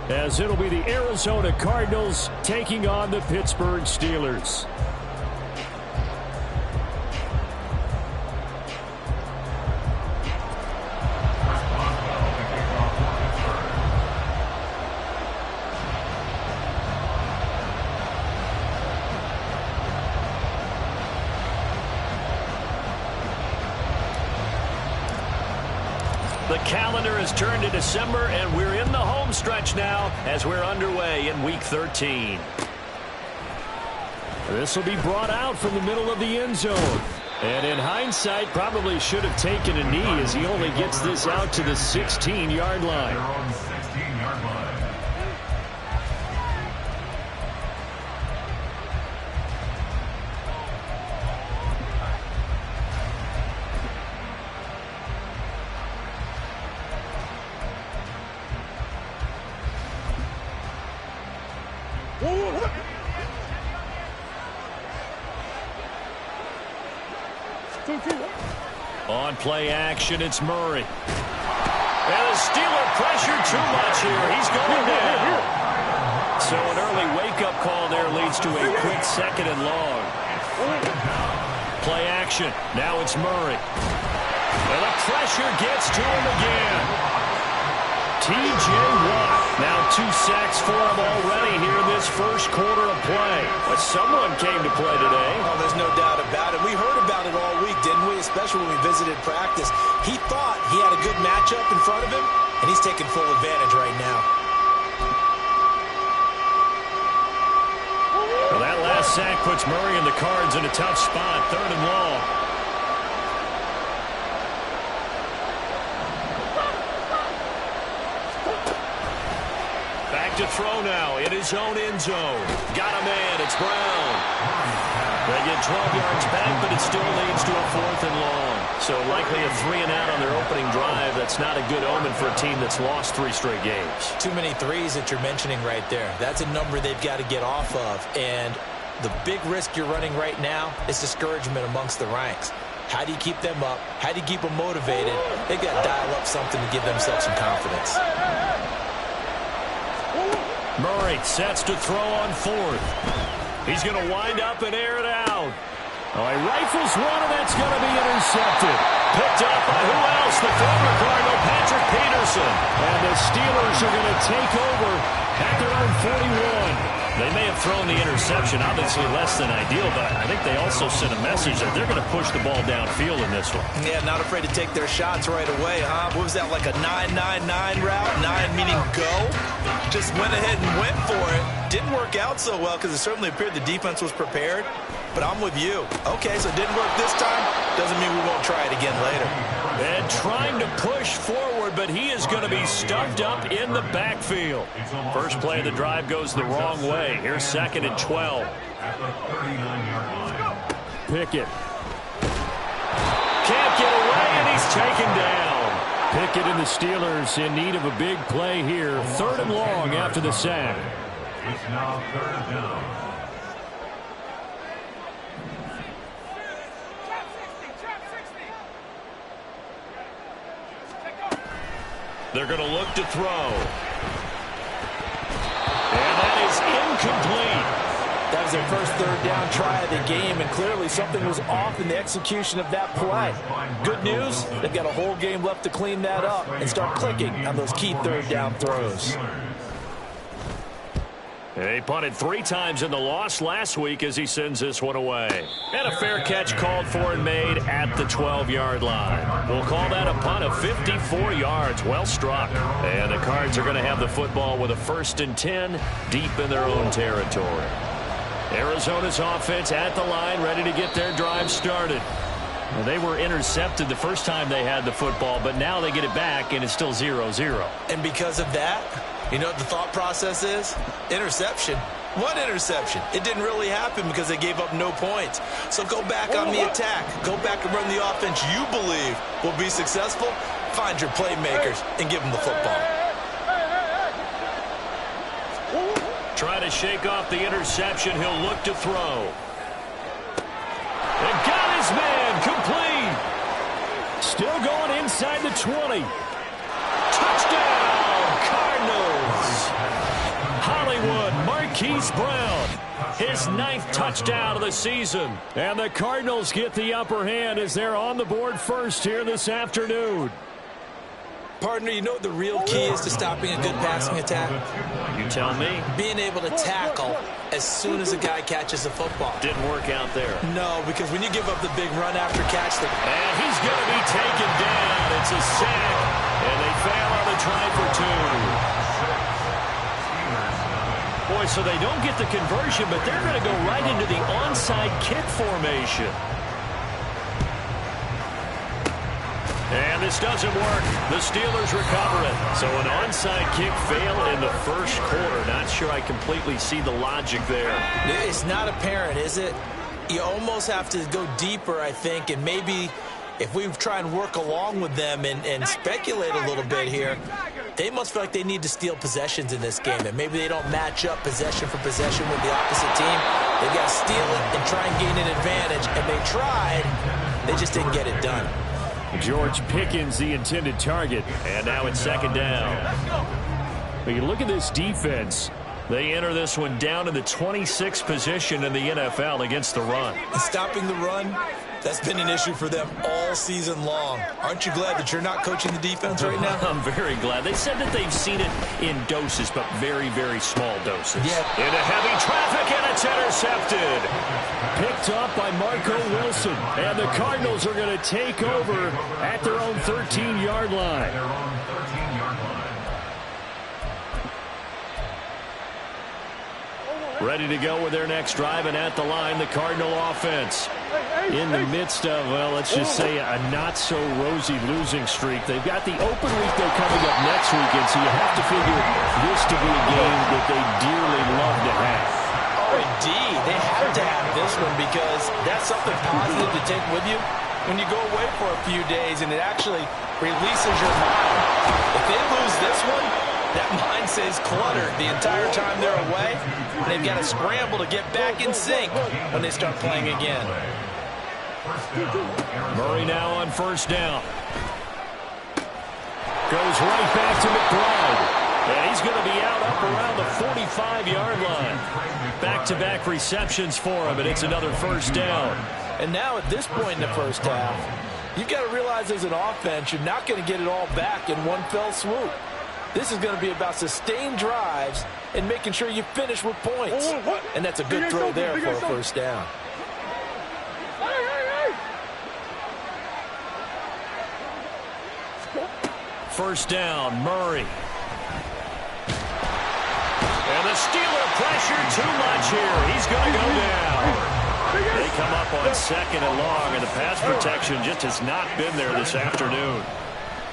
as it'll be the Arizona Cardinals taking on the Pittsburgh Steelers. The calendar has turned to December, and we're in the home stretch now as we're underway in Week 13. This will be brought out from the middle of the end zone. And in hindsight, probably should have taken a knee as he only gets this out to the 16-yard line. On play action, it's Murray. And the Steeler pressure too much here. He's going down. So an early wake-up call there leads to a quick 2nd and long. Play action. Now it's Murray. And the pressure gets to him again. T.J. Watt. Now 2 sacks for him already here in this first quarter of play. But someone came to play today. Oh, there's no doubt about it. We heard about it all week, didn't we? Especially when we visited practice. He thought he had a good matchup in front of him, and he's taking full advantage right now. Well, that last sack puts Murray and the Cards in a tough spot. 3rd and long. Back to throw now in his own end zone. Got a man. It's Brown. They get 12 yards back, but it still leads to a 4th and long. So likely a 3-and-out on their opening drive. That's not a good omen for a team that's lost 3 straight games. Too many threes that you're mentioning right there. That's a number they've got to get off of. And the big risk you're running right now is discouragement amongst the ranks. How do you keep them up? How do you keep them motivated? They've got to dial up something to give themselves some confidence. Murray sets to throw on 4th. He's going to wind up and air it out. Oh, he rifles one, and that's going to be intercepted. Picked up by who else? The former Cardinal, Patrick Peterson. And the Steelers are going to take over at their own 41. They may have thrown the interception, obviously less than ideal, but I think they also sent a message that they're going to push the ball downfield in this one. Yeah, not afraid to take their shots right away, huh? What was that, like a 9-9-9 route? 9 meaning go? Just went ahead and went for it. Didn't work out so well because it certainly appeared the defense was prepared. But I'm with you. Okay, so it didn't work this time. Doesn't mean we won't try it again later. And trying to push forward, but he is going to be stuffed up in the backfield. First play of the drive goes the wrong way. Here's 2nd and 12. Pickett. Can't get away, and he's taken down. Pickett and the Steelers in need of a big play here. 3rd and long after the sack. It's now 3rd down. They're going to look to throw. And that is incomplete. That was their first 3rd down try of the game, and clearly something was off in the execution of that play. Good news, they've got a whole game left to clean that up and start clicking on those key 3rd down throws. He punted 3 times in the loss last week as he sends this one away. And a fair catch called for and made at the 12-yard line. We'll call that a punt of 54 yards. Well struck. And the Cards are going to have the football with a 1st and 10 deep in their own territory. Arizona's offense at the line, ready to get their drive started. Well, they were intercepted the first time they had the football, but now they get it back, and it's still 0-0. And because of that, you know what the thought process is? Interception. What interception? It didn't really happen because they gave up no points. So go back on the attack. Go back and run the offense you believe will be successful. Find your playmakers and give them the football. Try to shake off the interception. He'll look to throw. And got his man. Complete. Still going inside the 20. Touchdown, Cardinals. Marquise Brown, his 9th touchdown of the season. And the Cardinals get the upper hand as they're on the board first here this afternoon. Partner, you know what the real key is to stopping a good passing attack? You tell me. Being able to tackle as soon as a guy catches the football. Didn't work out there. No, because when you give up the big run after catch... And he's going to be taken down. It's a sack, and they fail on the try for 2. Boy, so they don't get the conversion, but they're going to go right into the onside kick formation. And this doesn't work. The Steelers recover it. So an onside kick fail in the first quarter. Not sure I completely see the logic there. It's not apparent, is it? You almost have to go deeper, I think, and maybe if we try and work along with them and speculate a little bit here, they must feel like they need to steal possessions in this game, and maybe they don't match up possession for possession with the opposite team. They've got to steal it and try and gain an advantage, and they tried. They just didn't get it done. George Pickens, the intended target, and now it's second down. But you look at this defense. They enter this one down in the 26th position in the NFL against the run. And stopping the run, that's been an issue for them all season long. Aren't you glad that you're not coaching the defense right now? I'm very glad. They said that they've seen it in doses, but very, very small doses. Yeah. Into heavy traffic, and it's intercepted. Picked up by Marco Wilson. And the Cardinals are going to take over at their own 13-yard line. Ready to go with their next drive, and at the line, the Cardinal offense. In the midst of, well, let's just say a not-so-rosy losing streak. They've got the open week, though, coming up next weekend, so you have to figure this to be a game that they dearly love to have. Oh, indeed. They have to have this one because that's something positive to take with you when you go away for a few days, and it actually releases your mind. If they lose this one, that mind stays cluttered the entire time they're away, and they've got to scramble to get back in sync when they start playing again. Murray now on first down. Goes right back to McBride. And he's going to be out up around the 45-yard line. Back-to-back receptions for him, and it's another first down. And now at this point in the first half, you've got to realize as an offense, you're not going to get it all back in one fell swoop. This is going to be about sustained drives and making sure you finish with points. And that's a good throw there for a first down. First down, Murray. And the Steeler pressure too much here. He's going to go down. They come up on second and long, and the pass protection just has not been there this afternoon.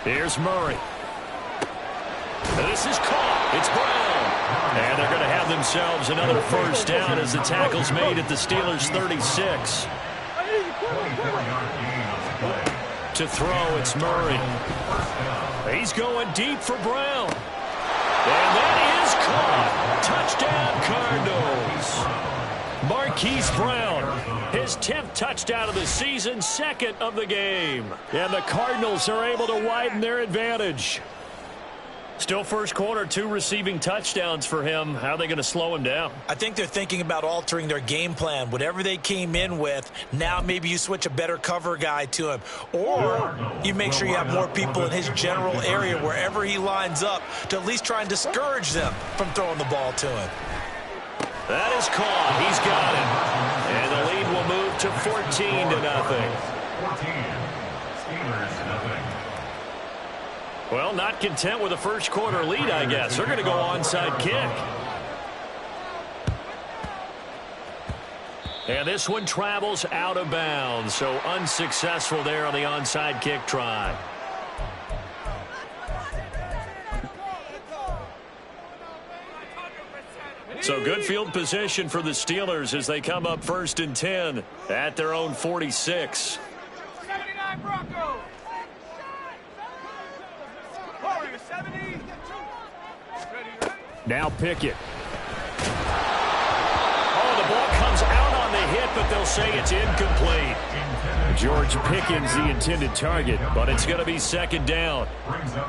Here's Murray. This is caught. It's Brown. And they're going to have themselves another first down as the tackle's made at the Steelers' 36. To throw, it's Murray. He's going deep for Brown. And that is caught. Touchdown, Cardinals. Marquise Brown, his 10th touchdown of the season, second of the game. And the Cardinals are able to widen their advantage. Still first quarter, 2 receiving touchdowns for him. How are they going to slow him down? I think they're thinking about altering their game plan. Whatever they came in with, now maybe you switch a better cover guy to him. Or you make sure you have more people in his general area wherever he lines up to at least try and discourage them from throwing the ball to him. That is caught. He's got it. And the lead will move to 14-0. 14. Steelers, nothing. Well, not content with a first quarter lead, I guess. They're going to go onside kick. And this one travels out of bounds, so unsuccessful there on the onside kick try. So good field position for the Steelers as they come up 1st and 10 at their own 46. 79 Broncos. Now Pickett. Oh, the ball comes out on the hit, but they'll say it's incomplete. George Pickens, the intended target, but it's going to be second down.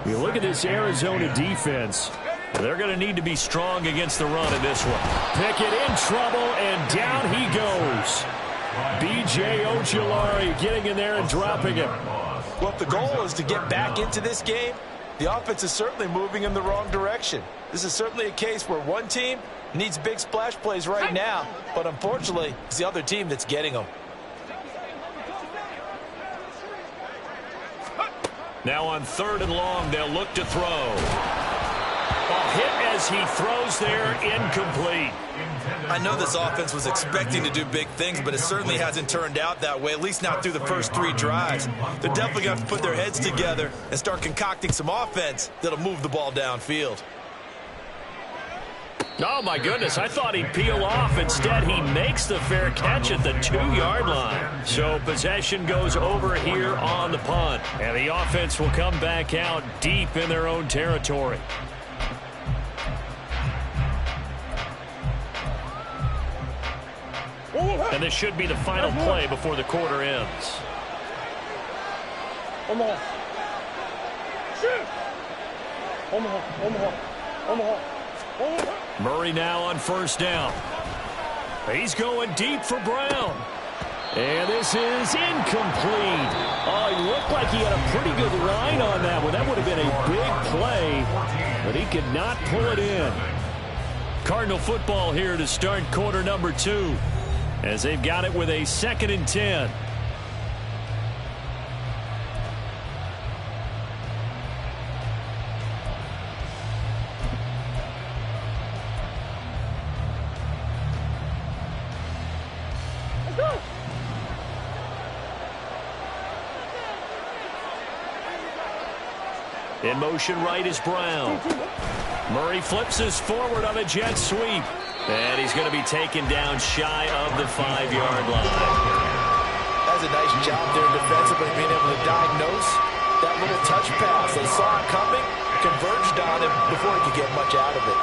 You look at this Arizona defense. They're going to need to be strong against the run in this one. Pickett in trouble, and down he goes. B.J. Ojulari getting in there and dropping him. Well, if the goal is to get back into this game, the offense is certainly moving in the wrong direction. This is certainly a case where one team needs big splash plays right now, but unfortunately, it's the other team that's getting them. Now on 3rd and long, they'll look to throw. A hit as he throws there, incomplete. I know this offense was expecting to do big things, but it certainly hasn't turned out that way, at least not through the first 3 drives. They're definitely going to have to put their heads together and start concocting some offense that'll move the ball downfield. Oh, my goodness, I thought he'd peel off. Instead, he makes the fair catch at the 2-yard line. So possession goes over here on the punt. And the offense will come back out deep in their own territory. And this should be the final play before the quarter ends. Murray now on 1st down. He's going deep for Brown. And this is incomplete. Oh, he looked like he had a pretty good line on that one. That would have been a big play, but he could not pull it in. Cardinal football here to start quarter number 2. As they've got it with a 2nd and 10. In motion right is Brown. Murray flips us forward on a jet sweep. And he's going to be taken down shy of the 5-yard line. That's a nice job there defensively, being able to diagnose that little touch pass. They saw it coming, converged on him before he could get much out of it.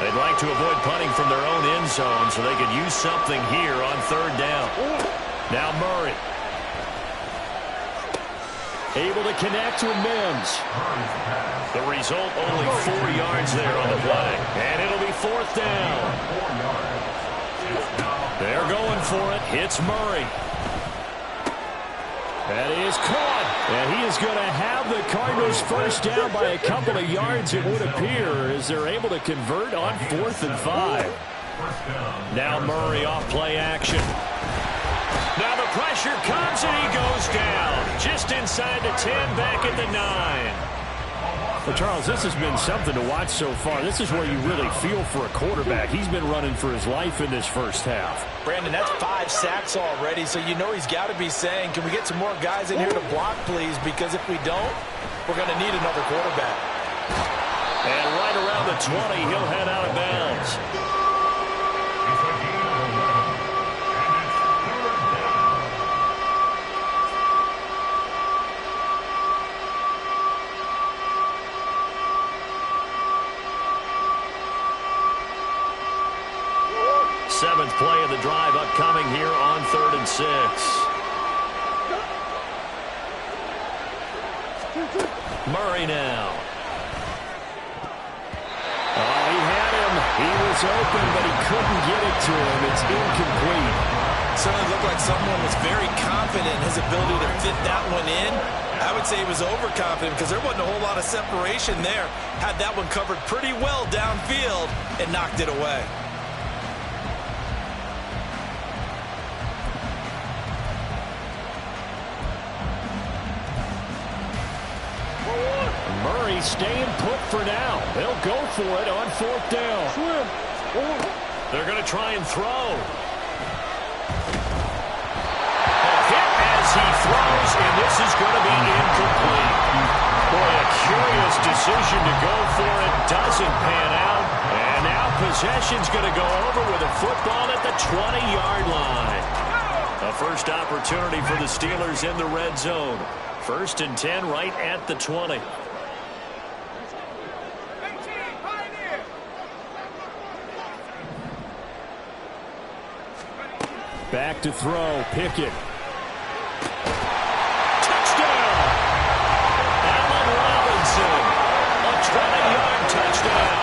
They'd like to avoid punting from their own end zone so they could use something here on 3rd down. Now Murray. Able to connect with Mims. The result, only 4 yards there on the play. And it'll be 4th down. They're going for it. Hits Murray. That is caught. And he is going to have the Cardinals 1st down by a couple of yards, it would appear, as they're able to convert on 4th and 5. Now Murray off play action. Now the pressure comes and he goes down. Just inside the 10, back at the 9. Well, Charles, this has been something to watch so far. This is where you really feel for a quarterback. He's been running for his life in this first half. Brandon, that's 5 sacks already, so you know he's got to be saying, can we get some more guys in here to block, please? Because if we don't, we're going to need another quarterback. And right around the 20, he'll head out of bounds. Seventh play of the drive upcoming here on 3rd and 6. Murray now. Oh, he had him. He was open, but he couldn't get it to him. It's incomplete. Certainly looked like someone was very confident in his ability to fit that one in. I would say he was overconfident because there wasn't a whole lot of separation there. Had that one covered pretty well downfield and knocked it away. Murray staying put for now. They'll go for it on 4th down. They're going to try and throw. A hit as he throws, and this is going to be incomplete. Boy, a curious decision to go for it. Doesn't pan out. And now possession's going to go over with a football at the 20-yard line. A first opportunity for the Steelers in the red zone. 1st and 10 right at the 20. Back to throw. Pickett. Touchdown! Allen Robinson. A 20-yard touchdown.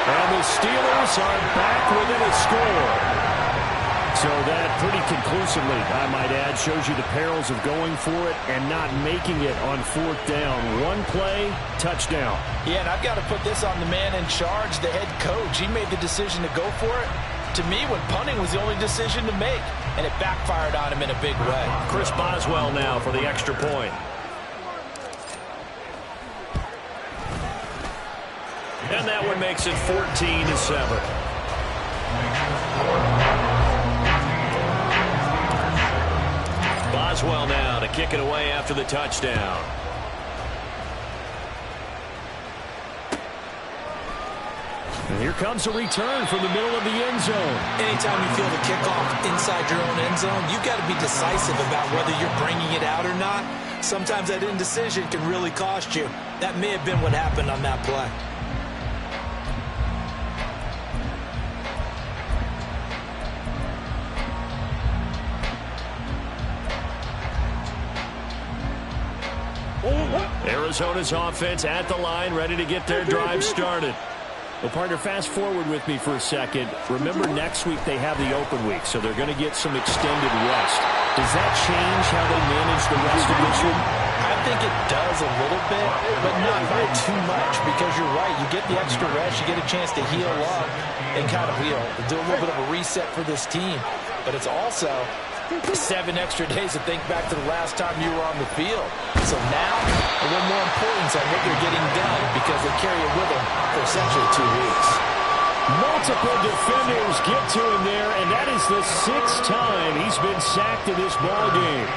And the Steelers are back within a score. So that pretty conclusively, I might add, shows you the perils of going for it and not making it on fourth down. One play, touchdown. Yeah, and I've got to put this on the man in charge, the head coach. He made the decision to go for it. To me, when punting was the only decision to make, and it backfired on him in a big way. Chris Boswell now for the extra point. And that one makes it 14-7. Boswell now to kick it away after the touchdown. And here comes a return from the middle of the end zone. Anytime you feel the kickoff inside your own end zone, you've got to be decisive about whether you're bringing it out or not. Sometimes that indecision can really cost you. That may have been what happened on that play. Arizona's offense at the line, ready to get their drive started. Well, partner, fast forward with me for a second. Remember, next week they have the open week, so they're going to get some extended rest. Does that change how they manage the rest of this week? I think it does a little bit, but not by too much, because you're right. You get the extra rest. You get a chance to heal up and kind of, do a little bit of a reset for this team. But it's also 7 extra days to think back to the last time you were on the field. So now, a little more importance on what they're getting done because they carry it with them for essentially 2 weeks. Multiple defenders get to him there, and that is the 6th time he's been sacked in this ballgame.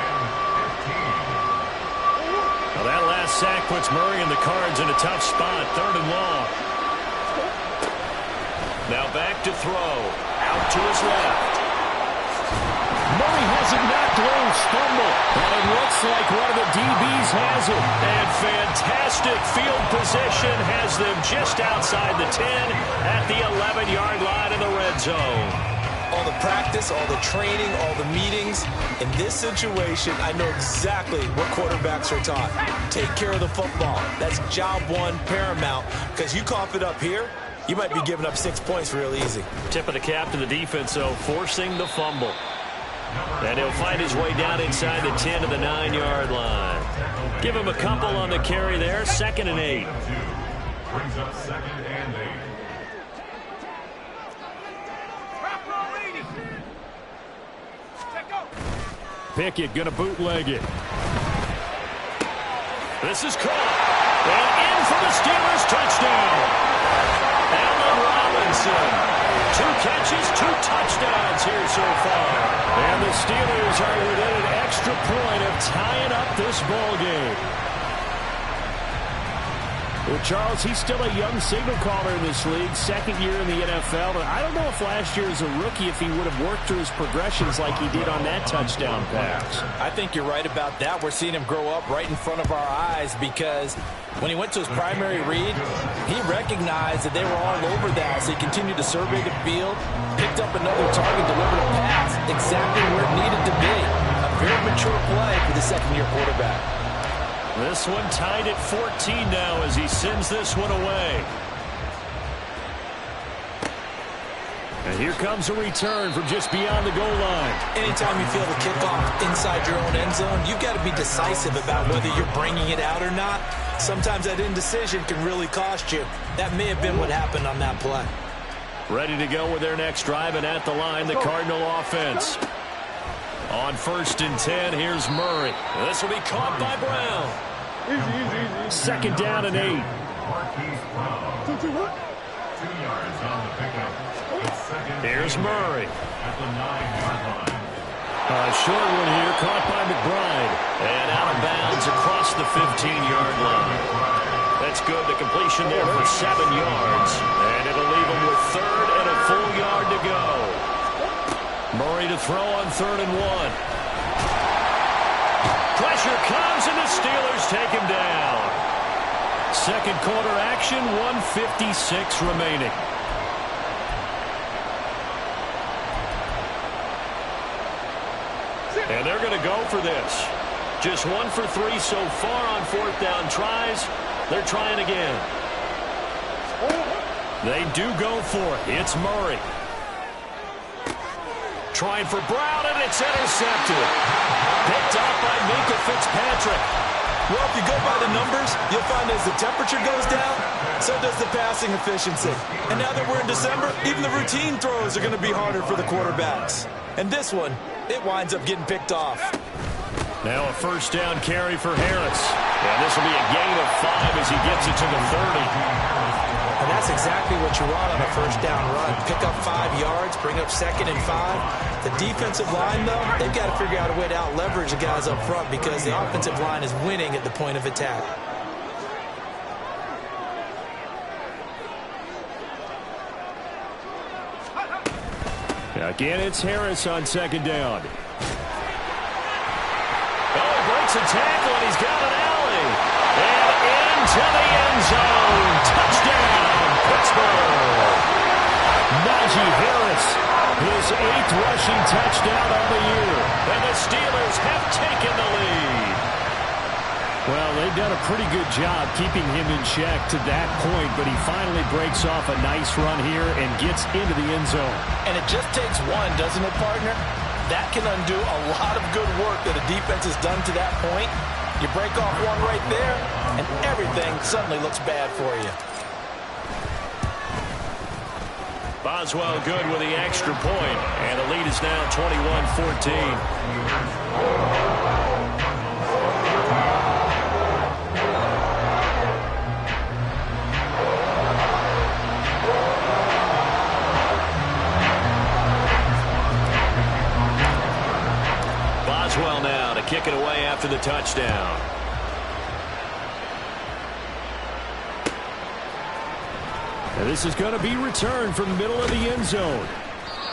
Well, that last sack puts Murray and the Cards in a tough spot, 3rd and long. Now back to throw. Out to his left. Murray has it knocked loose. Fumble. And it looks like one of the DBs has it. And fantastic field position has them just outside the 10 at the 11-yard line in the red zone. All the practice, all the training, all the meetings. In this situation, I know exactly what quarterbacks are taught. Take care of the football. That's job one, paramount. Because you cough it up here, you might be giving up 6 points real easy. Tip of the cap to the defense, though, forcing the fumble. And he'll find his way down inside the 10 to the 9-yard line. Give him a couple on the carry there. 2nd and 8. Brings up 2nd and 8. Pickett going to bootleg it. This is caught. And in for the Steelers touchdown. Allen Robinson. 2 catches, 2 touchdowns here so far. And the Steelers are within an extra point of tying up this ball game. Well, Charles, he's still a young signal caller in this league, 2nd year in the NFL. But I don't know if last year as a rookie, if he would have worked through his progressions like he did on that touchdown pass. I think you're right about that. We're seeing him grow up right in front of our eyes because when he went to his primary read, he recognized that they were all over that. So he continued to survey the field, picked up another target, delivered a pass exactly where it needed to be. A very mature play for the 2nd-year quarterback. This one tied at 14 now as he sends this one away. And here comes a return from just beyond the goal line. Anytime you feel the kickoff inside your own end zone, you've got to be decisive about whether you're bringing it out or not. Sometimes that indecision can really cost you. That may have been what happened on that play. Ready to go with their next drive, and at the line, the Cardinal offense. On 1st and 10, here's Murray. This will be caught by Brown. 2nd down and 8. 2 yards on the pickup. Here's Murray. At the 9-yard line. A short one here, caught by McBride. And out of bounds across the 15-yard line. That's good. The completion there for 7 yards. And it'll leave him with 3rd and a full yard to go. Murray to throw on 3rd and 1. Pressure comes, and the Steelers take him down. 2nd quarter action, 1:56 remaining. go for this. Just 1 for 3 so far on 4th down tries. They're trying again. They do go for it. It's Murray. Trying for Brown, and it's intercepted. Picked off by Minkah Fitzpatrick. Well, if you go by the numbers, you'll find as the temperature goes down, so does the passing efficiency. And now that we're in December, even the routine throws are going to be harder for the quarterbacks. And this one, it winds up getting picked off. Now a 1st down carry for Harris. And this will be a gain of 5 as he gets it to the 30. And that's exactly what you want on a 1st down run. Pick up 5 yards, bring up 2nd and 5. The defensive line, though, they've got to figure out a way to out-leverage the guys up front because the offensive line is winning at the point of attack. Again, it's Harris on 2nd down. Oh, he breaks a tackle, and he's got an alley. And into the end zone. Touchdown, Pittsburgh. Najee Harris, his 8th rushing touchdown of the year. And the Steelers have taken the lead. Well, they've done a pretty good job keeping him in check to that point, but he finally breaks off a nice run here and gets into the end zone. And it just takes one, doesn't it, partner? That can undo a lot of good work that a defense has done to that point. You break off one right there, and everything suddenly looks bad for you. Boswell good with the extra point, and the lead is now 21-14. Boswell now to kick it away after the touchdown. And this is going to be returned from the middle of the end zone.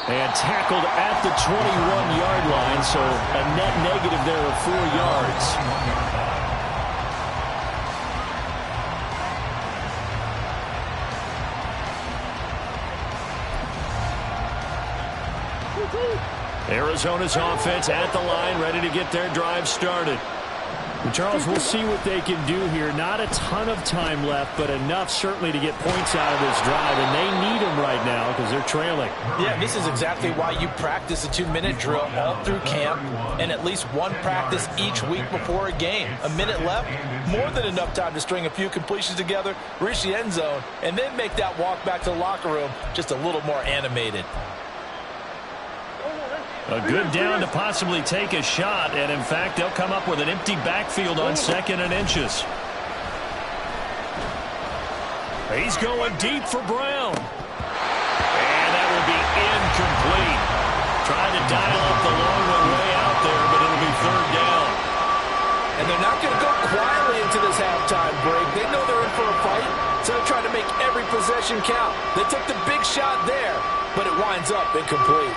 And tackled at the 21-yard line, so a net negative there of 4 yards. Arizona's offense at the line, ready to get their drive started. And Charles, we'll see what they can do here. Not a ton of time left, but enough certainly to get points out of this drive, and they need them right now because they're trailing. Yeah, this is exactly why you practice a 2-minute drill all through camp and at least one practice each week before a game. A minute left, more than enough time to string a few completions together, reach the end zone, and then make that walk back to the locker room just a little more animated. A good down to possibly take a shot, and in fact, they'll come up with an empty backfield on 2nd and inches. He's going deep for Brown. And that will be incomplete. Trying to dial up the long one way out there, but it'll be 3rd down. And they're not going to go quietly into this halftime break. They know they're in for a fight, so they're trying to make every possession count. They took the big shot there, but it winds up incomplete.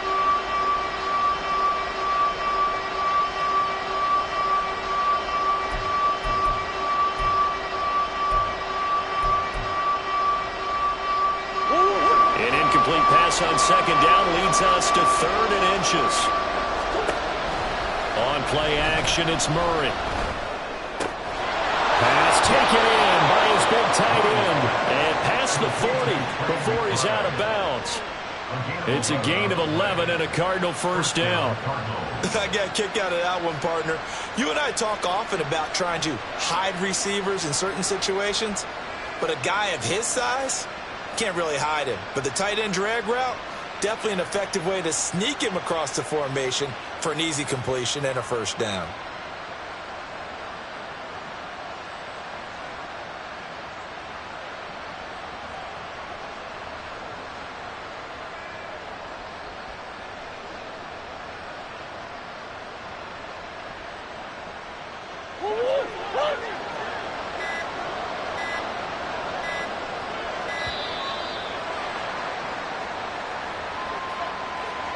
Pass on 2nd down leads us to 3rd and inches. On play action, it's Murray. Pass taken in by his big tight end. And past the 40 before he's out of bounds. It's a gain of 11 and a Cardinal 1st down. I got a kick out of that one, partner. You and I talk often about trying to hide receivers in certain situations, but a guy of his size can't really hide him. But the tight end drag route, definitely an effective way to sneak him across the formation for an easy completion and a 1st down.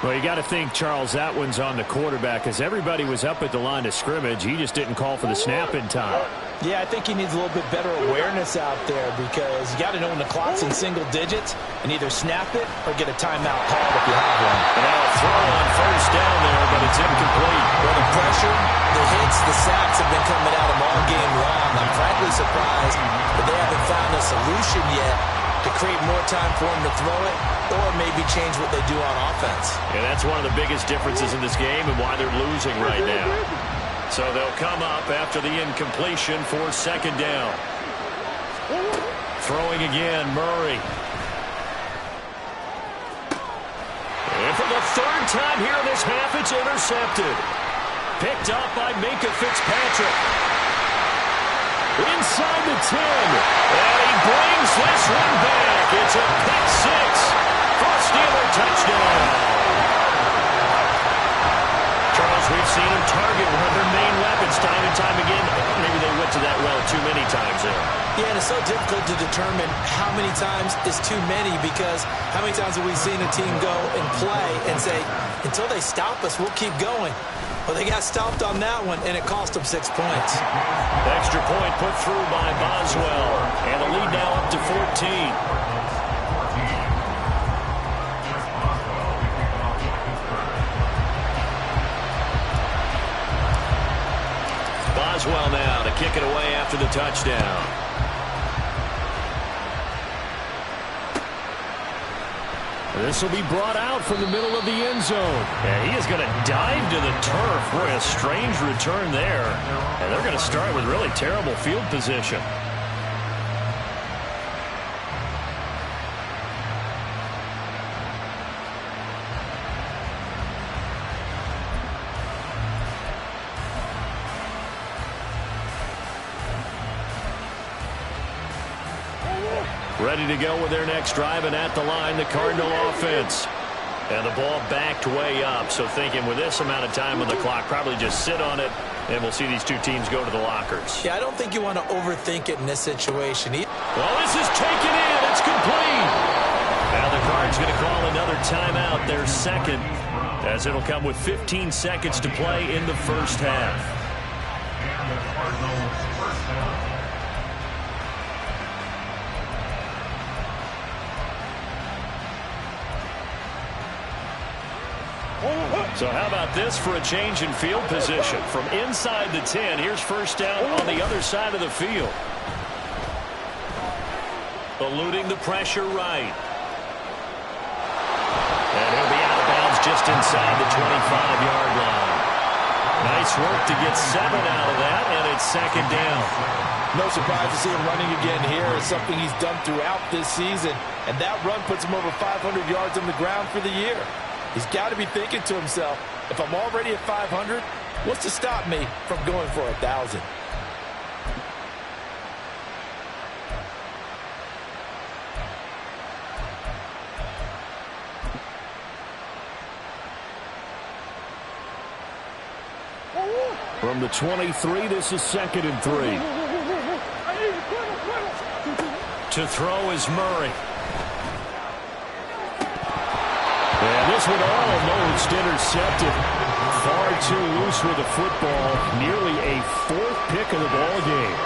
Well, you got to think, Charles, that one's on the quarterback, as everybody was up at the line of scrimmage. He just didn't call for the snap in time. Yeah, I think he needs a little bit better awareness out there because you got to know when the clock's in single digits and either snap it or get a timeout called if you have one. And now a throw on first down there, but it's incomplete. Well, the pressure, the hits, the sacks have been coming at him all game long. I'm frankly surprised that they haven't found a solution yet to create more time for him to throw it or maybe change what they do on offense. And that's one of the biggest differences in this game and why they're losing right now. So they'll come up after the incompletion for second down. Throwing again, Murray. And for the third time here in this half, it's intercepted. Picked up by Minkah Fitzpatrick. Inside the 10. And he brings this one back. It's a pick six for a Steeler touchdown. Charles, we've seen him target one of their main weapons time and time again. Maybe they went to that well too many times there. Yeah, and it's so difficult to determine how many times is too many because how many times have we seen a team go and play and say, until they stop us, we'll keep going. Well, they got stopped on that one, and it cost them 6 points. Extra point put through by Boswell. And the lead now up to 14. Boswell now to kick it away after the touchdown. This will be brought out from the middle of the end zone. And he is going to dive to the turf. Boy, a strange return there. And they're going to start with really terrible field position. Ready to go with their next drive, and at the line, the Cardinal offense. And the ball backed way up, so thinking with this amount of time on the clock, probably just sit on it, and we'll see these two teams go to the lockers. Yeah, I don't think you want to overthink it in this situation. Well, this is taken in. It's complete. Now the Cards going to call another timeout, their second, as it'll come with 15 seconds to play in the first half. And the Cardinals first down. So how about this for a change in field position? From inside the 10, here's first down on the other side of the field. Eluding the pressure right. And he'll be out of bounds just inside the 25-yard line. Nice work to get 7 out of that, and it's second down. No surprise to see him running again here. It's something he's done throughout this season, and that run puts him over 500 yards on the ground for the year. He's got to be thinking to himself, if I'm already at 500, what's to stop me from going for 1,000? From the 23, this is 2nd and 3. To throw is Murray. And this one almost intercepted. Far too loose with the football. Nearly a 4th pick of the ball game.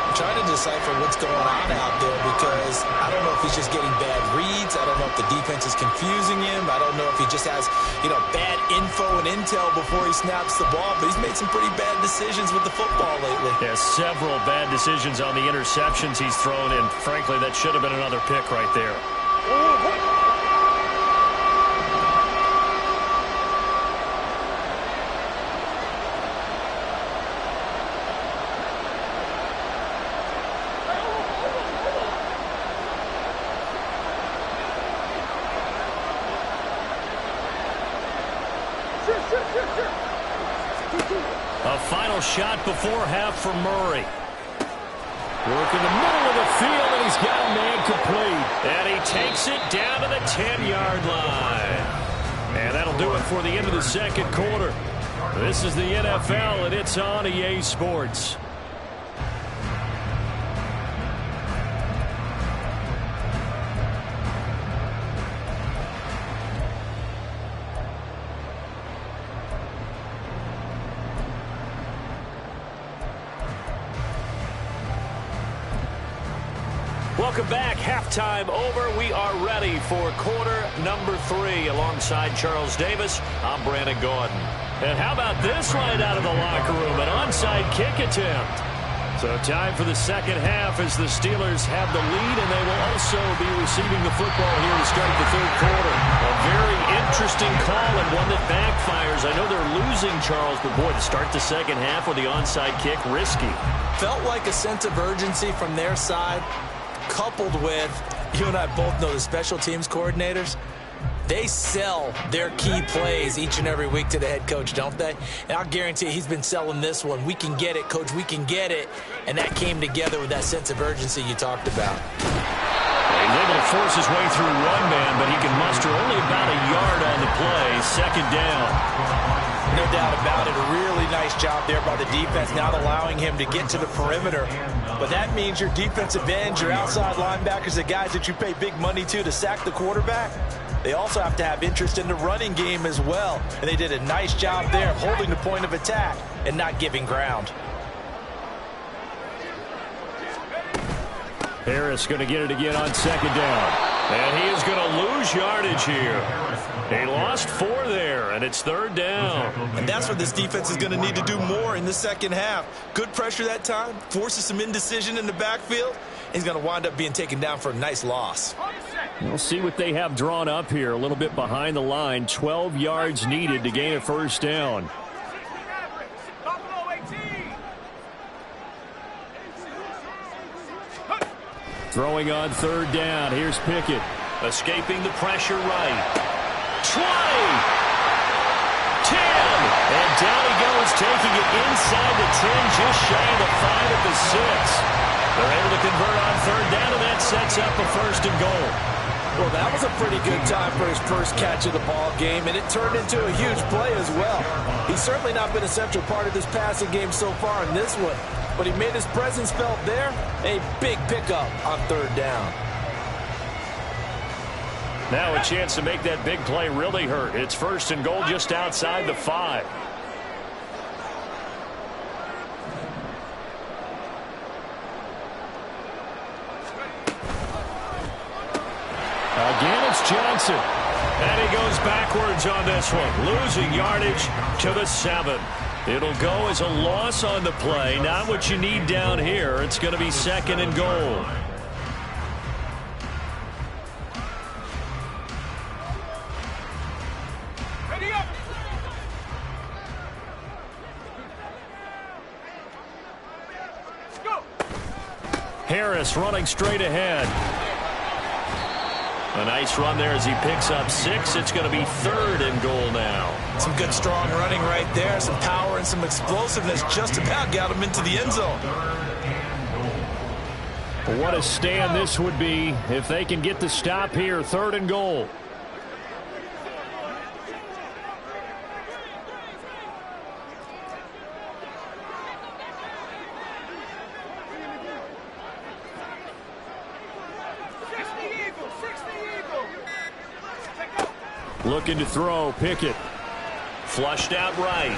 I'm trying to decipher what's going on out there because I don't know if he's just getting bad reads. I don't know if the defense is confusing him. I don't know if he just has, bad info and intel before he snaps the ball. But he's made some pretty bad decisions with the football lately. Yeah, several bad decisions on the interceptions he's thrown in. Frankly, that should have been another pick right there. A final shot before half for Murray. Work in the middle of the field, and he's got a man complete. And he takes it down to the 10-yard line. And that'll do it for the end of the second quarter. This is the NFL, and it's on EA Sports. Welcome back. Halftime over. We are ready for quarter number 3. Alongside Charles Davis, I'm Brandon Gordon. And how about this right out of the locker room? An onside kick attempt. So time for the second half as the Steelers have the lead, and they will also be receiving the football here to start the third quarter. A very interesting call and one that backfires. I know they're losing, Charles, but boy, to start the second half with the onside kick, risky. Felt like a sense of urgency from their side, coupled with, you and I both know the special teams coordinators, they sell their key plays each and every week to the head coach, don't they? And I'll guarantee he's been selling this one. We can get it, coach, we can get it. And that came together with that sense of urgency you talked about. He's able to force his way through one man, but he can muster only about a yard on the play. Second down. No doubt about it. A really nice job there by the defense, not allowing him to get to the perimeter. But that means your defensive ends, your outside linebackers, the guys that you pay big money to sack the quarterback, they also have to have interest in the running game as well. And they did a nice job there of holding the point of attack and not giving ground. Harris going to get it again on second down. And he is going to lose yardage here. They lost 4 there, and it's third down. And that's what this defense is going to need to do more in the second half. Good pressure that time, forces some indecision in the backfield. He's going to wind up being taken down for a nice loss. We'll see what they have drawn up here. A little bit behind the line. 12 yards needed to gain a first down. Throwing on third down. Here's Pickett. Escaping the pressure right. 20. 10. And down he goes, taking it inside the 10, just shy of the 5 at the 6. They're able to convert on third down, and that sets up a first and goal. Well, that was a pretty good time for his first catch of the ball game, and it turned into a huge play as well. He's certainly not been a central part of this passing game so far in this one, but he made his presence felt there. A big pickup on third down. Now a chance to make that big play really hurt. It's first and goal just outside the 5. Again, it's Johnson. And he goes backwards on this one, losing yardage to the 7. It'll go as a loss on the play. Not what you need down here. It's going to be second and goal. Ready up. Go. Harris running straight ahead. A nice run there as he picks up 6. It's going to be third and goal now. Some good strong running right there. Some power and some explosiveness just about got him into the end zone. What a stand this would be if they can get the stop here. Third and goal. Looking to throw, Pickett. Flushed out right.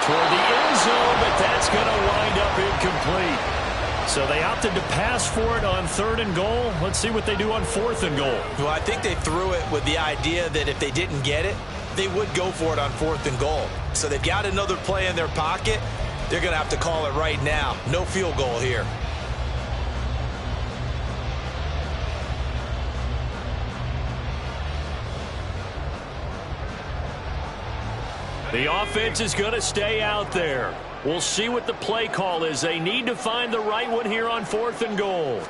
Toward the end zone, but that's going to wind up incomplete. So they opted to pass for it on third and goal. Let's see what they do on fourth and goal. Well, I think they threw it with the idea that if they didn't get it, they would go for it on fourth and goal. So they've got another play in their pocket. They're going to have to call it right now. No field goal here. The offense is going to stay out there. We'll see what the play call is. They need to find the right one here on fourth and goal.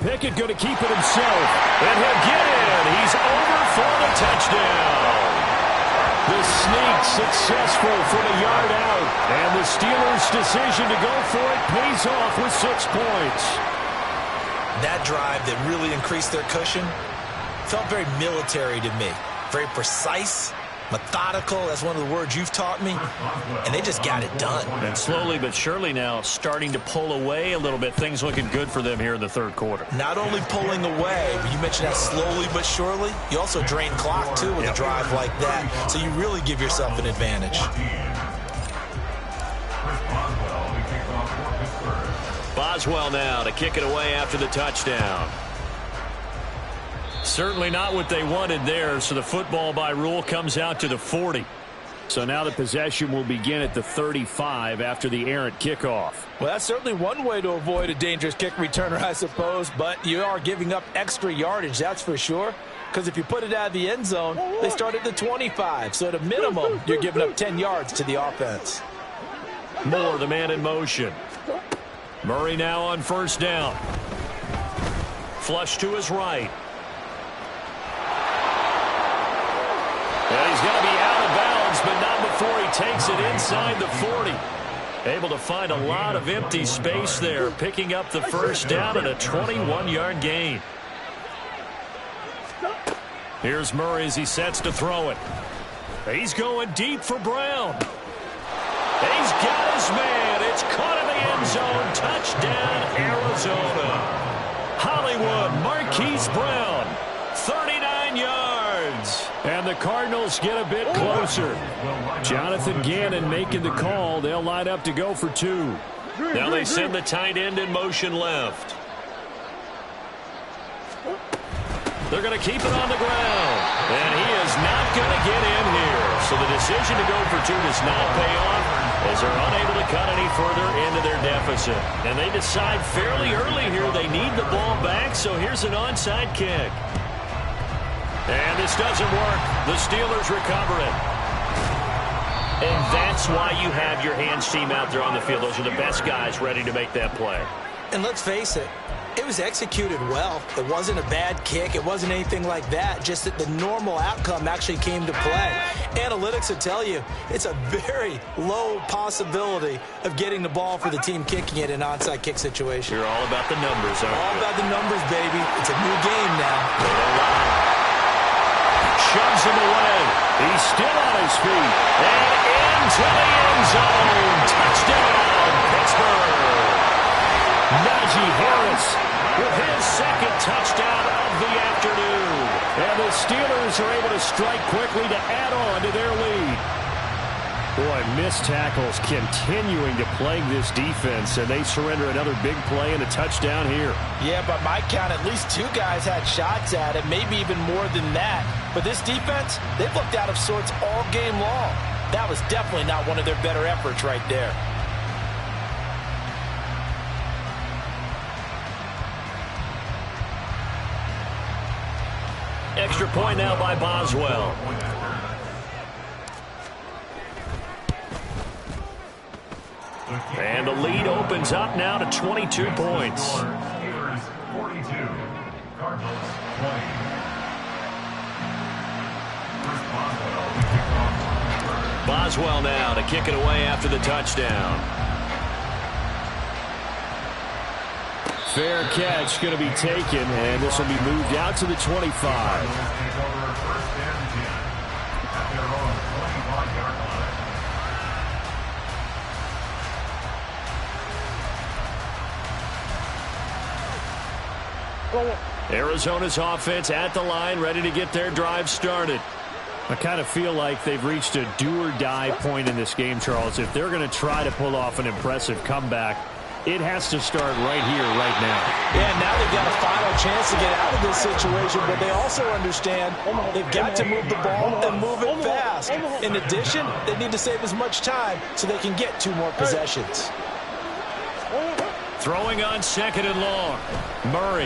Pickett going to keep it himself. And he'll get in. He's over for the touchdown. The sneak successful from a yard out. And the Steelers' decision to go for it pays off with 6 points. That drive that really increased their cushion felt very military to me. Very precise. Methodical, that's one of the words you've taught me, and they just got it done. And slowly but surely now starting to pull away a little bit. Things looking good for them here in the third quarter. Not only pulling away, but you mentioned that slowly but surely, you also drain clock too with a drive like that, so you really give yourself an advantage. Boswell now to kick it away after the touchdown. Certainly not what they wanted there, so the football by rule comes out to the 40. So now the possession will begin at the 35 after the errant kickoff. Well, that's certainly one way to avoid a dangerous kick returner, I suppose, but you are giving up extra yardage, that's for sure. Because if you put it out of the end zone, they start at the 25. So at a minimum, you're giving up 10 yards to the offense. Moore, the man in motion. Murray now on first down. Flush to his right. And he's going to be out of bounds, but not before he takes it inside the 40. Able to find a lot of empty space there, picking up the first down and a 21-yard gain. Here's Murray as he sets to throw it. He's going deep for Brown. He's got his man. It's caught in the end zone. Touchdown, Arizona. Hollywood, Marquise Brown, 39 yards. And the Cardinals get a bit closer. Jonathan Gannon making the call. They'll line up to go for two. Now they send the tight end in motion left. They're going to keep it on the ground. And he is not going to get in here. So the decision to go for two does not pay off as they're unable to cut any further into their deficit. And they decide fairly early here they need the ball back, so here's an onside kick. And this doesn't work. The Steelers recover it. And that's why you have your hands team out there on the field. Those are the best guys ready to make that play. And let's face it, it was executed well. It wasn't a bad kick. It wasn't anything like that. Just that the normal outcome actually came to play. Analytics will tell you it's a very low possibility of getting the ball for the team kicking it in an onside kick situation. You're all about the numbers, aren't you? All about the numbers, baby. It's a new game now. Shoves him away. He's still on his feet. And into the end zone. Touchdown, Pittsburgh. Najee Harris with his second touchdown of the afternoon. And the Steelers are able to strike quickly to add on to their lead. Boy, missed tackles continuing to plague this defense, and they surrender another big play and a touchdown here. Yeah, by my count, at least two guys had shots at it, maybe even more than that. But this defense, they've looked out of sorts all game long. That was definitely not one of their better efforts right there. Extra point now by Boswell. And the lead opens up now to 22 points. Steelers 42, Cardinals 20. Boswell now to kick it away after the touchdown. Fair catch going to be taken, and this will be moved out to the 25. Arizona's offense at the line, ready to get their drive started. I kind of feel like they've reached a do-or-die point in this game, Charles. If they're going to try to pull off an impressive comeback, it has to start right here, right now. Yeah, now they've got a final chance to get out of this situation, but they also understand they've got to move the ball and move it fast. In addition, they need to save as much time so they can get two more possessions. Throwing on second and long. Murray.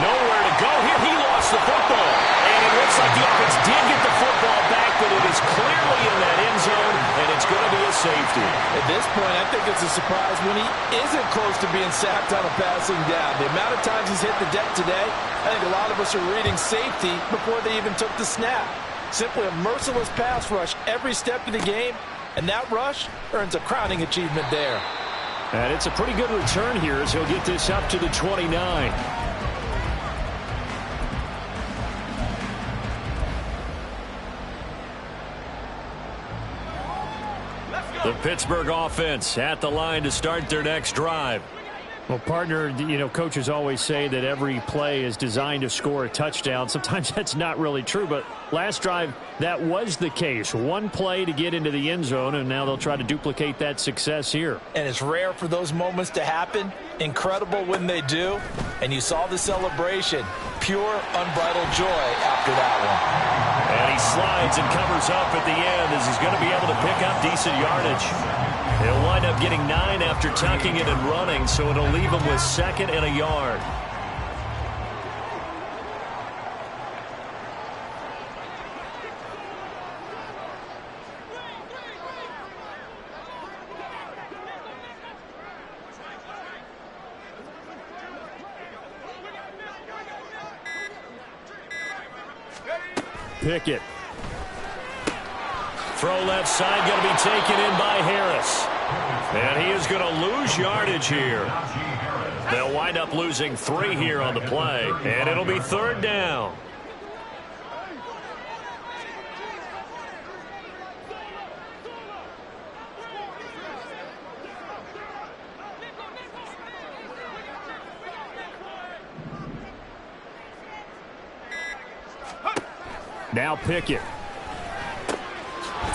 Nowhere to go here. He lost the football. And it looks like the offense did get the football back, but it is clearly in that end zone, and it's going to be a safety. At this point, I think it's a surprise when he isn't close to being sacked on a passing down. The amount of times he's hit the deck today, I think a lot of us are reading safety before they even took the snap. Simply a merciless pass rush every step of the game, and that rush earns a crowning achievement there. And it's a pretty good return here as he'll get this up to the 29. The Pittsburgh offense at the line to start their next drive. Well, partner, you know, coaches always say that every play is designed to score a touchdown. Sometimes that's not really true, but last drive, that was the case. One play to get into the end zone, and now they'll try to duplicate that success here. And it's rare for those moments to happen. Incredible when they do. And you saw the celebration. Pure, unbridled joy after that one. And he slides and covers up at the end as he's going to be able to pick up decent yardage. He'll wind up getting 9 after tucking it and running, so it'll leave him with 2nd and a yard. Pickett. Throw left side going to be taken in by Harris. And he is going to lose yardage here. They'll wind up losing 3 here on the play, and it'll be 3rd down. Now Pickett.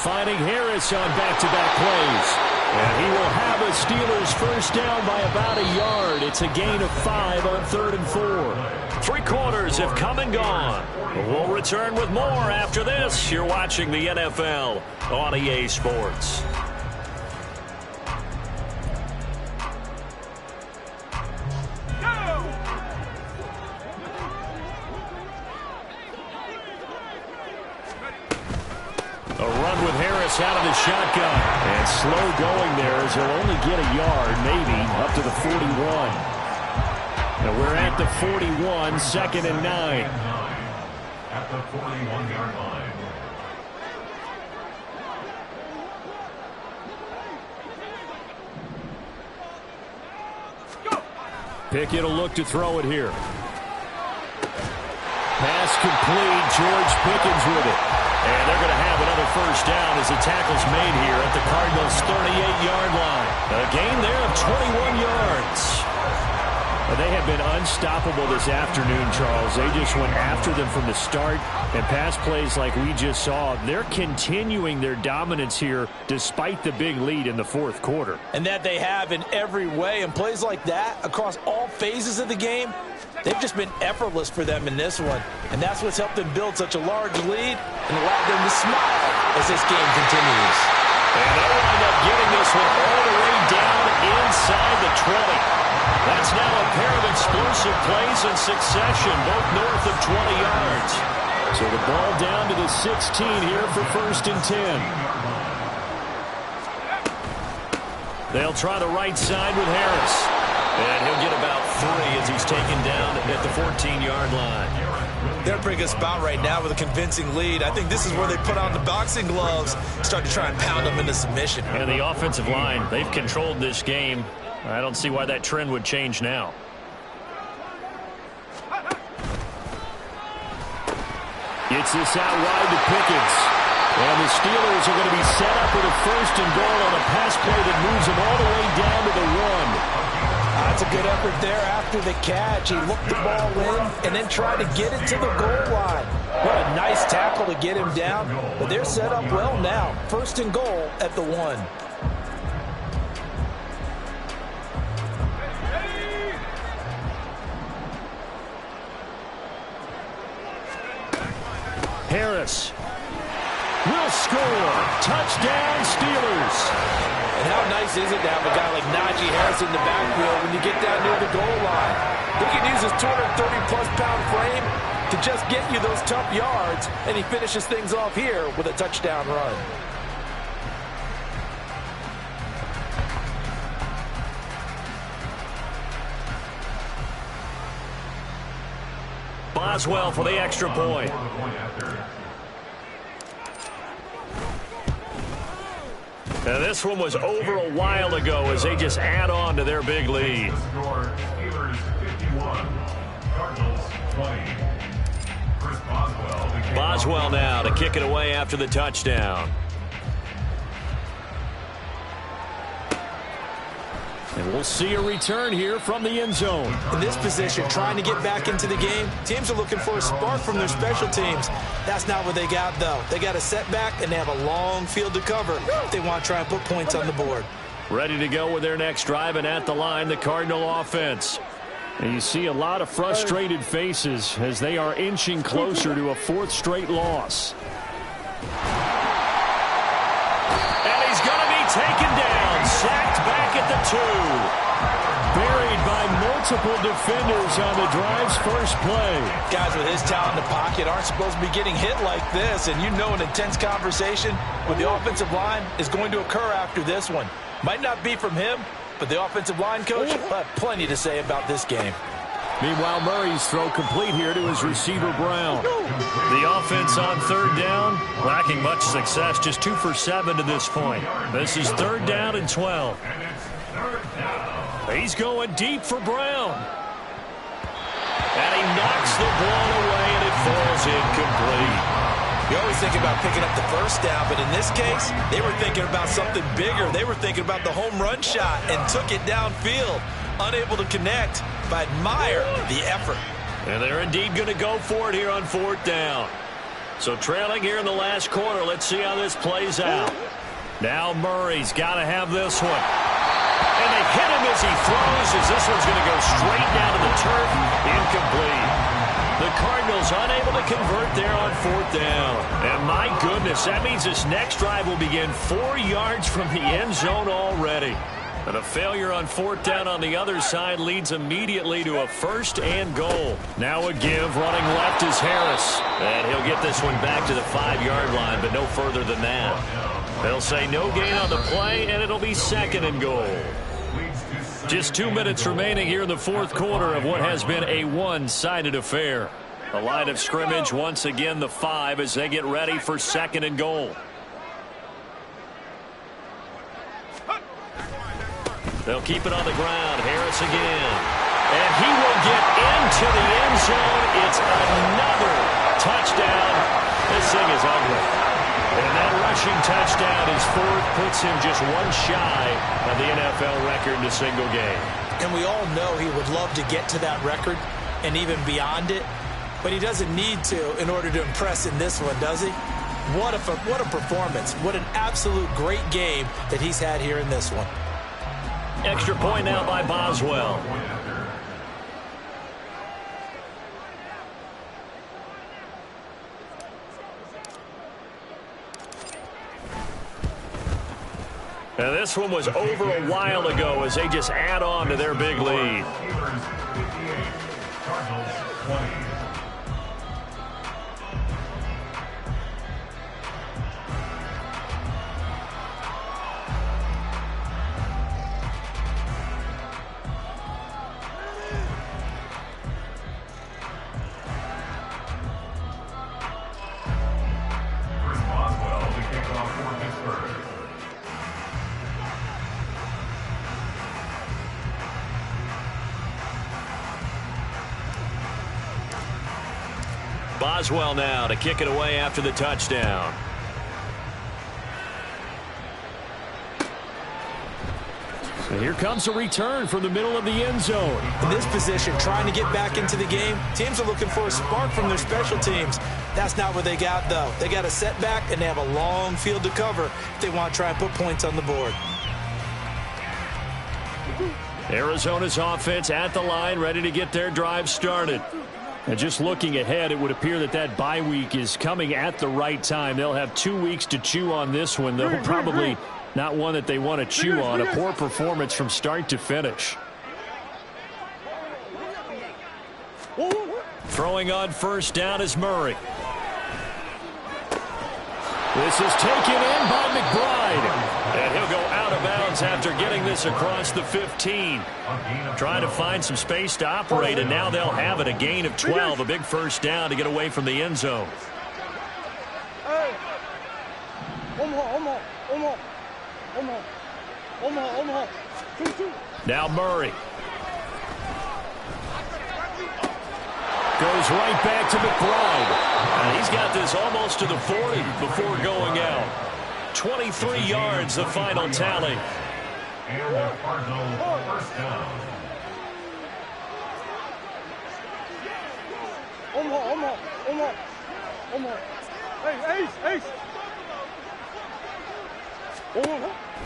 Finding Harris on back-to-back plays. And he will have a Steelers first down by about a yard. It's a gain of 5 on 3rd and 4. 3 quarters have come and gone. We'll return with more after this. You're watching the NFL on EA Sports. A run with Harris out of the shotgun. And slow going there as he'll only get a yard, maybe, up to the 41. And we're at the 41, 2nd and 9. At the 41-yard line. Pickett will look to throw it here. Pass complete. George Pickens with it. And they're going to have another first down as the tackle's made here at the Cardinals' 38-yard line. A gain there of 21 yards. They have been unstoppable this afternoon, Charles. They just went after them from the start, and pass plays like we just saw, they're continuing their dominance here despite the big lead in the 4th quarter. And that they have in every way. And plays like that across all phases of the game, they've just been effortless for them in this one. And that's what's helped them build such a large lead and allowed them to smile as this game continues. And they'll wind up getting this one all the way down inside the 20. That's now a pair of explosive plays in succession, both north of 20 yards. So the ball down to the 16 here for 1st and 10. They'll try the right side with Harris. And he'll get about 3 as he's taken down at the 14-yard line. They're in a pretty good spot right now with a convincing lead. I think this is where they put on the boxing gloves, start to try and pound them into submission. And the offensive line, they've controlled this game. I don't see why that trend would change now. Gets this out wide to Pickens. And the Steelers are going to be set up with a 1st and goal on a pass play that moves them all the way down to the 1. That's a good effort there after the catch. He looked the ball in and then tried to get it to the goal line. What a nice tackle to get him down. But they're set up well now. 1st and goal at the 1. Harris will score. Touchdown, Steelers. And how nice is it to have a guy like Najee Harris in the backfield when you get down near the goal line? He can use his 230-plus pound frame to just get you those tough yards, and he finishes things off here with a touchdown run. Boswell for the extra point. Now this one was over a while ago as they just add on to their big lead. Steelers 51, Cardinals 20. Boswell now to kick it away after the touchdown. And we'll see a return here from the end zone. In this position, trying to get back into the game, teams are looking for a spark from their special teams. That's not what they got, though. They got a setback, and they have a long field to cover if they want to try and put points on the board. Ready to go with their next drive, and at the line, the Cardinal offense. And you see a lot of frustrated faces as they are inching closer to a fourth straight loss. And he's going to be taken down, sacked back at the 2. Buried by multiple defenders on the drive's first play. Guys with his talent in the pocket aren't supposed to be getting hit like this, and you know an intense conversation with the offensive line is going to occur after this one. Might not be from him, but the offensive line coach will have plenty to say about this game. Meanwhile, Murray's throw complete here to his receiver, Brown. The offense on third down, lacking much success, just 2 for 7 to this point. This is 3rd down and 12. He's going deep for Brown. And he knocks the ball away, and it falls incomplete. You always think about picking up the first down, but in this case, they were thinking about something bigger. They were thinking about the home run shot and took it downfield. Unable to connect, but admire the effort. And they're indeed going to go for it here on 4th down. So trailing here in the last quarter, let's see how this plays out. Now Murray's got to have this one. And they hit him as he throws, as this one's going to go straight down to the turf. Incomplete. The Cardinals unable to convert there on 4th down. And my goodness, that means this next drive will begin 4 yards from the end zone already. And a failure on 4th down on the other side leads immediately to a 1st and goal. Now a give, running left is Harris. And he'll get this one back to the 5-yard line, but no further than that. They'll say no gain on the play, and it'll be 2nd and goal. Just 2 minutes remaining here in the 4th quarter of what has been a one-sided affair. The line of scrimmage once again the 5 as they get ready for 2nd and goal. They'll keep it on the ground. Harris again. And he will get into the end zone. It's another touchdown. This thing is ugly. And that rushing touchdown is 4th, puts him just 1 shy of the NFL record in a single game. And we all know he would love to get to that record and even beyond it, but he doesn't need to in order to impress in this one, does he? What a performance. What an absolute great game that he's had here in this one. Extra point now by Boswell. Now this one was over a while ago as they just add on to their big lead. Boswell now to kick it away after the touchdown. So here comes a return from the middle of the end zone. In this position, trying to get back into the game, teams are looking for a spark from their special teams. That's not what they got, though. They got a setback, and they have a long field to cover if they want to try and put points on the board. Arizona's offense at the line, ready to get their drive started. And just looking ahead, it would appear that that bye week is coming at the right time. They'll have 2 weeks to chew on this one, though probably not one that they want to chew on. A poor performance from start to finish. Throwing on 1st down is Murray. This is taken in by McBride. And he'll go out of bounds after getting this across the 15. Trying to find some space to operate, and now they'll have it. A gain of 12, a big 1st down to get away from the end zone. Now Murray. Goes right back to McBride. And he's got this almost to the 40 before going out. 23 yards, the final tally. And the Cardinals first down.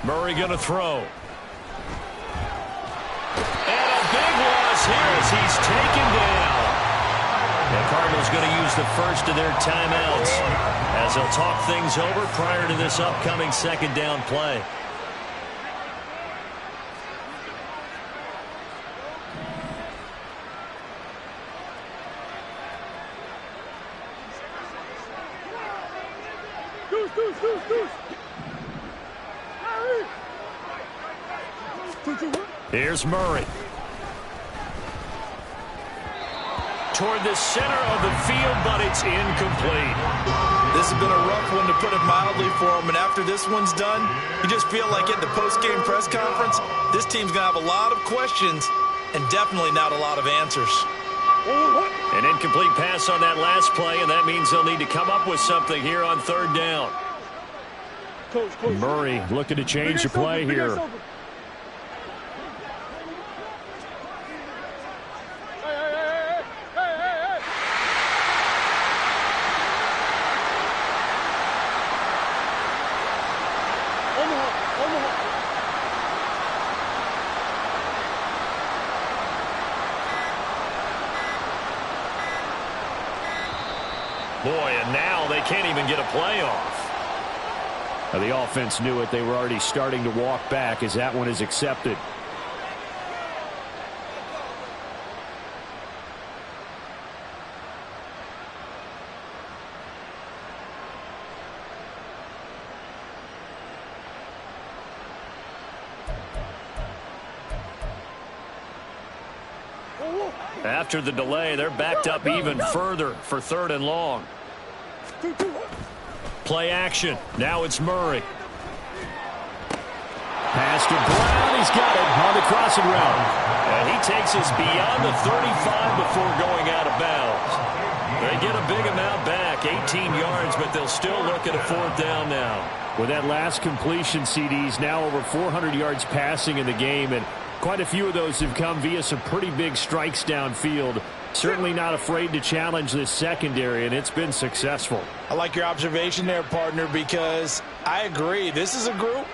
Murray going to throw. And a big loss here as he's taken down. The Cardinals going to use the first of their timeouts as they'll talk things over prior to this upcoming second down play. Here's Murray. Toward the center of the field, but it's incomplete. This has been a rough one, to put it mildly, for him. And after this one's done, you just feel like at the post-game press conference, this team's going to have a lot of questions and definitely not a lot of answers. An incomplete pass on that last play, and that means they'll need to come up with something here on third down. Murray looking to change the play here. Boy, and now they can't even get a play off. The offense knew it. They were already starting to walk back as that one is accepted. After the delay, they're backed up even further for third and long. Play action. Now it's Murray. Pass to Brown. He's got it on the crossing route. And he takes us beyond the 35 before going out of bounds. They get a big amount back, 18 yards, but they'll still look at a fourth down now. With that last completion, CD's now over 400 yards passing in the game, and quite a few of those have come via some pretty big strikes downfield. Certainly not afraid to challenge this secondary, and it's been successful. I like your observation there, partner, because I agree. This is a group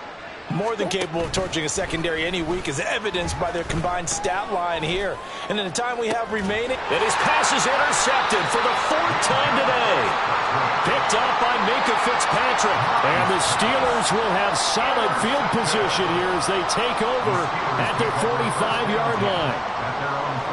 more than capable of torching a secondary any week, as evidenced by their combined stat line here. And in the time we have remaining, and his pass is intercepted for the fourth time today. Picked up by Minka Fitzpatrick. And the Steelers will have solid field position here as they take over at their 45-yard line. At their own 45-yard line.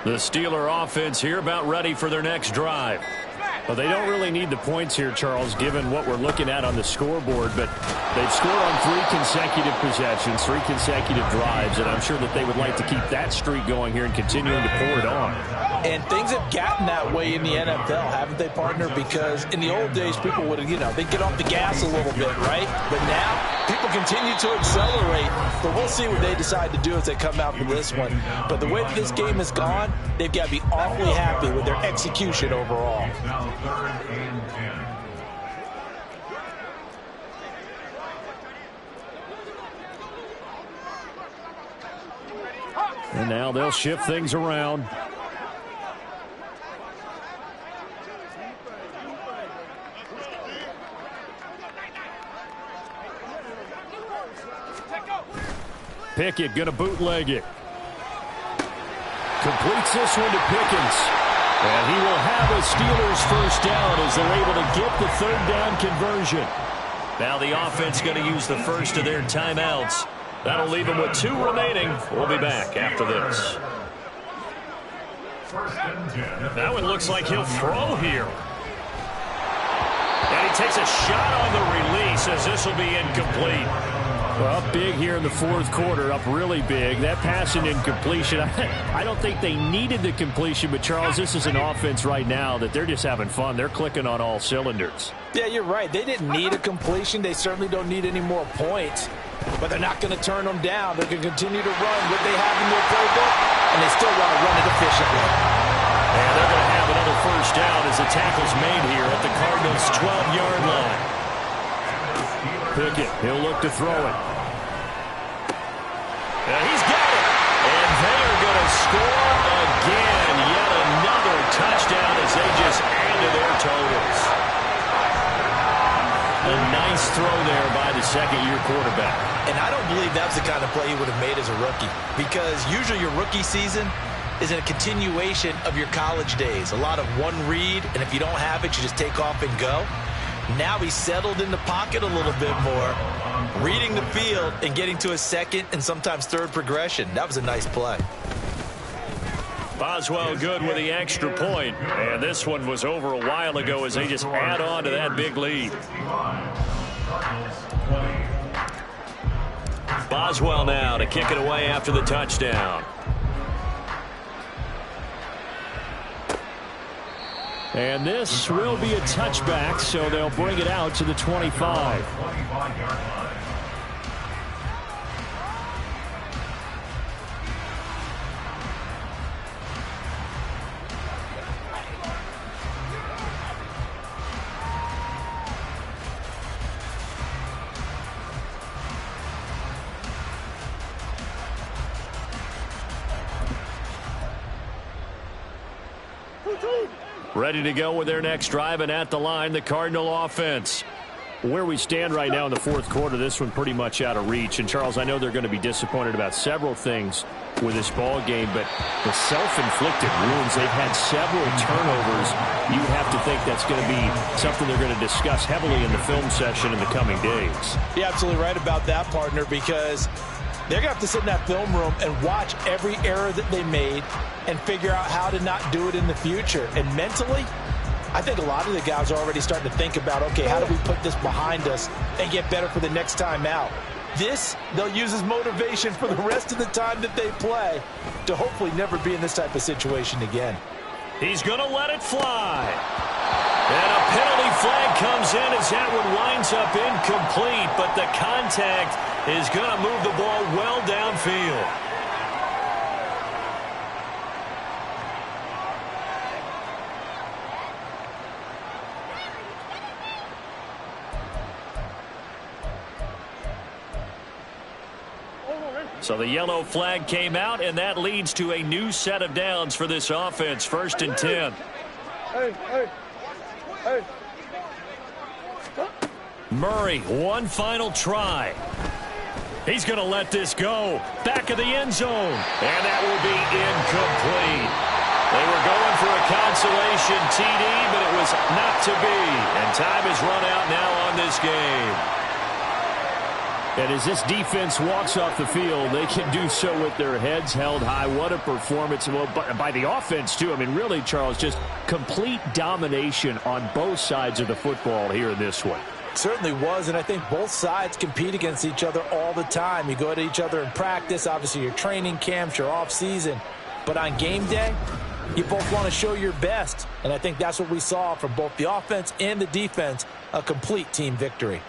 The Steeler offense here about ready for their next drive. Well, they don't really need the points here, Charles, given what we're looking at on the scoreboard, but they've scored on 3 consecutive possessions, 3 consecutive drives, and I'm sure that they would like to keep that streak going here and continuing to pour it on. and things have gotten that way in the NFL, haven't they, partner? Because in the old days, people would, they'd get off the gas a little bit, right? But now, people continue to accelerate. But we'll see what they decide to do as they come out for this one. But the way that this game has gone, they've got to be awfully happy with their execution overall. Now 3rd and 10. And now they'll shift things around. Pickett going to bootleg it. Completes this one to Pickens. And he will have a Steelers first down as they're able to get the 3rd down conversion. Now the offense going to use the first of their timeouts. That'll leave them with 2 remaining. We'll be back after this. 1st and 10. Now it looks like he'll throw here. And he takes a shot on the release as this will be incomplete. Well, big here in the fourth quarter, up really big. That passing incompletion, I don't think they needed the completion, but Charles, this is an offense right now that they're just having fun. They're clicking on all cylinders. Yeah, you're right. They didn't need a completion. They certainly don't need any more points, but they're not going to turn them down. They're going to continue to run what they have in their playbook, and they still want to run it efficiently. And they're going to have another first down as the tackle's made here at the Cardinals' 12-yard line. Pickett, he'll look to throw it. He's got it. And they are going to score again. Yet another touchdown as they just add to their totals. A nice throw there by the second-year quarterback. And I don't believe that's the kind of play he would have made as a rookie, because usually your rookie season is in a continuation of your college days. A lot of one read, and if you don't have it, you just take off and go. Now he's settled in the pocket a little bit more, reading the field and getting to a second and sometimes third progression. That was a nice play. Boswell good with the extra point. And this one was over a while ago as they just add on to that big lead. Boswell now to kick it away after the touchdown. And this will be a touchback, so they'll bring it out to the 25. Ready to go with their next drive, and at the line, the Cardinal offense. Where we stand right now in the fourth quarter, this one pretty much out of reach. And, Charles, I know they're going to be disappointed about several things with this ball game, but the self-inflicted wounds, they've had several turnovers. You have to think that's going to be something they're going to discuss heavily in the film session in the coming days. You're absolutely right about that, partner, because they're going to have to sit in that film room and watch every error that they made and figure out how to not do it in the future. And mentally, I think a lot of the guys are already starting to think about, okay, how do we put this behind us and get better for the next time out? This, they'll use as motivation for the rest of the time that they play to hopefully never be in this type of situation again. He's going to let it fly. And a penalty flag comes in as that one winds up incomplete, but the contact is going to move the ball well downfield. So the yellow flag came out, and that leads to a new set of downs for this offense. 1st and 10. Murray, one final try. He's going to let this go. Back of the end zone. And that will be incomplete. They were going for a consolation TD, but it was not to be. And time is run out now on this game. And as this defense walks off the field, they can do so with their heads held high. What a performance by the offense, too. I mean, really, Charles, just complete domination on both sides of the football here in this one. Certainly was, and I think both sides compete against each other all the time. You go at each other in practice, obviously your training camps, your off-season. But on game day, you both want to show your best. And I think that's what we saw from both the offense and the defense, a complete team victory.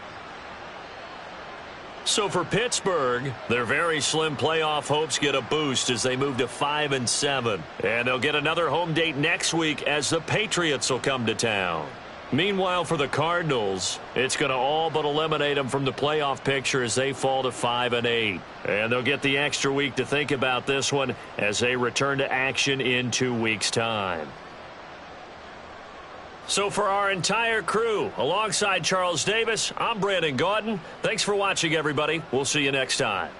So for Pittsburgh, their very slim playoff hopes get a boost as they move to 5-7. And they'll get another home date next week as the Patriots will come to town. Meanwhile, for the Cardinals, it's going to all but eliminate them from the playoff picture as they fall to 5-8. And they'll get the extra week to think about this one as they return to action in 2 weeks' time. So for our entire crew, alongside Charles Davis, I'm Brandon Gaudin. Thanks for watching, everybody. We'll see you next time.